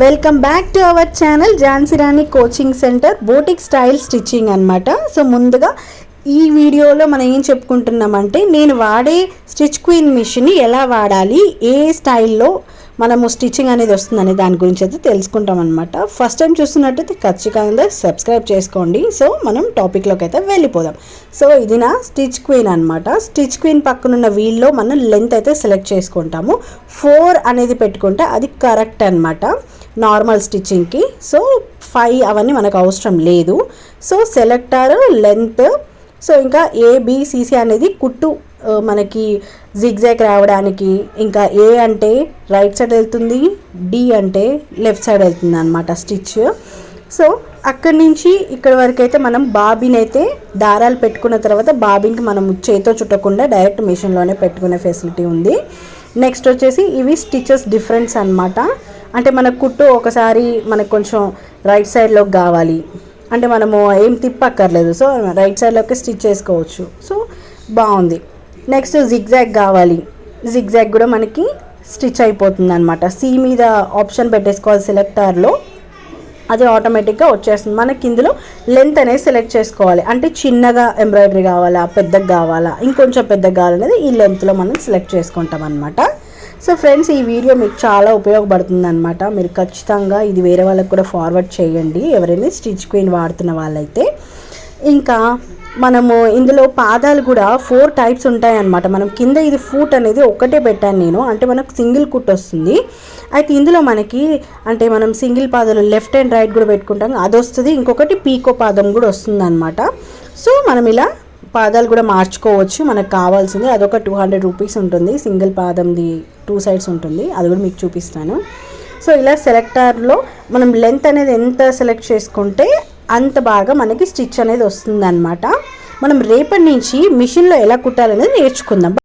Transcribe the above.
Welcome back to our channel Jhansi Rani coaching centre boutique style stitching అనమాట. So ముందుగా ఈ వీడియోలో మనం ఏం చెప్పుకుంటున్నామంటే నేను వాడే స్టిచ్ క్వీన్ మిషన్ ఎలా వాడాలి, ఏ స్టైల్లో మనము స్టిచ్చింగ్ అనేది వస్తుందనే దాని గురించి అయితే తెలుసుకుంటాం అనమాట. ఫస్ట్ టైం చూస్తున్నట్టయితే ఖచ్చితంగా సబ్స్క్రైబ్ చేసుకోండి. సో మనం టాపిక్లోకి అయితే వెళ్ళిపోదాం. సో ఇది నా స్టిచ్ క్వీన్ అనమాట. స్టిచ్ క్వీన్ పక్కనున్న వీల్లో మనం లెంత్ అయితే సెలెక్ట్ చేసుకుంటాము. 4 అనేది పెట్టుకుంటే అది కరెక్ట్ అనమాట నార్మల్ స్టిచ్చింగ్కి. సో 5 అవన్నీ మనకు అవసరం లేదు. సో సెలెక్టర్, లెంత్, సో ఇంకా ఏబిసిసి అనేది కుట్టు మనకి జిగ్జాగ్ రావడానికి, ఇంకా ఏ అంటే రైట్ సైడ్ వెళ్తుంది, డి అంటే లెఫ్ట్ సైడ్ వెళ్తుంది అనమాట స్టిచ్. సో అక్కడి నుంచి ఇక్కడ వరకు అయితే మనం బాబిన్ అయితే దారాలు పెట్టుకున్న తర్వాత బాబిన్కి మనం చేతితో చుట్టకుండా డైరెక్ట్ మిషన్లోనే పెట్టుకునే ఫెసిలిటీ ఉంది. నెక్స్ట్ వచ్చేసి ఇవి స్టిచెస్ డిఫరెన్స్ అనమాట. అంటే మన కుట్టు ఒకసారి మనకు కొంచెం రైట్ సైడ్లోకి కావాలి అంటే మనము ఏం తిప్పక్కర్లేదు. సో రైట్ సైడ్లోకి స్టిచ్ చేసుకోవచ్చు. సో బాగుంది. నెక్స్ట్ జిగ్జాగ్ కావాలి, జిగ్జాగ్ కూడా మనకి స్టిచ్ అయిపోతుంది అనమాట. సి మీద ఆప్షన్ పెట్టేసుకోవాలి సెలెక్టర్లో, అది ఆటోమేటిక్గా వచ్చేస్తుంది. మనకి ఇందులో లెంత్ అనేది సెలెక్ట్ చేసుకోవాలి. అంటే చిన్నగా ఎంబ్రాయిడరీ కావాలా, పెద్దగా కావాలా, ఇంకొంచెం పెద్దగా కావాలనేది ఈ లెంత్లో మనం సెలెక్ట్ చేసుకుంటాం అనమాట. సో ఫ్రెండ్స్, ఈ వీడియో మీకు చాలా ఉపయోగపడుతుంది అనమాట. మీరు ఖచ్చితంగా ఇది వేరే వాళ్ళకి కూడా ఫార్వర్డ్ చేయండి, ఎవరైనా స్టిచ్ క్వీన్ వాడుతున్న వాళ్ళైతే. ఇంకా మనము ఇందులో పాదాలు కూడా 4 టైప్స్ ఉంటాయన్నమాట. మనం కింద ఇది ఫూట్ అనేది ఒకటే పెట్టాను నేను, అంటే మనకు సింగిల్ కుట్ వస్తుంది. అయితే ఇందులో మనకి అంటే మనం సింగిల్ పాదాలు లెఫ్ట్ అండ్ రైట్ కూడా పెట్టుకుంటాం, అది వస్తుంది. ఇంకొకటి పీకో పాదం కూడా వస్తుంది అనమాట. సో మనం ఇలా పాదాలు కూడా మార్చుకోవచ్చు మనకు కావాల్సింది. అదొక 200 రూపీస్ ఉంటుంది. సింగిల్ పాదంది 2 సైడ్స్ ఉంటుంది, అది కూడా మీకు చూపిస్తాను. సో ఇలా సెలెక్టర్లో మనం లెంత్ అనేది ఎంత సెలెక్ట్ చేసుకుంటే అంత బాగా మనకి స్టిచ్ అనేది వస్తుంది అనమాట. మనం రేపటి నుంచి మిషన్లో ఎలా కుట్టాలనేది నేర్చుకుందాం.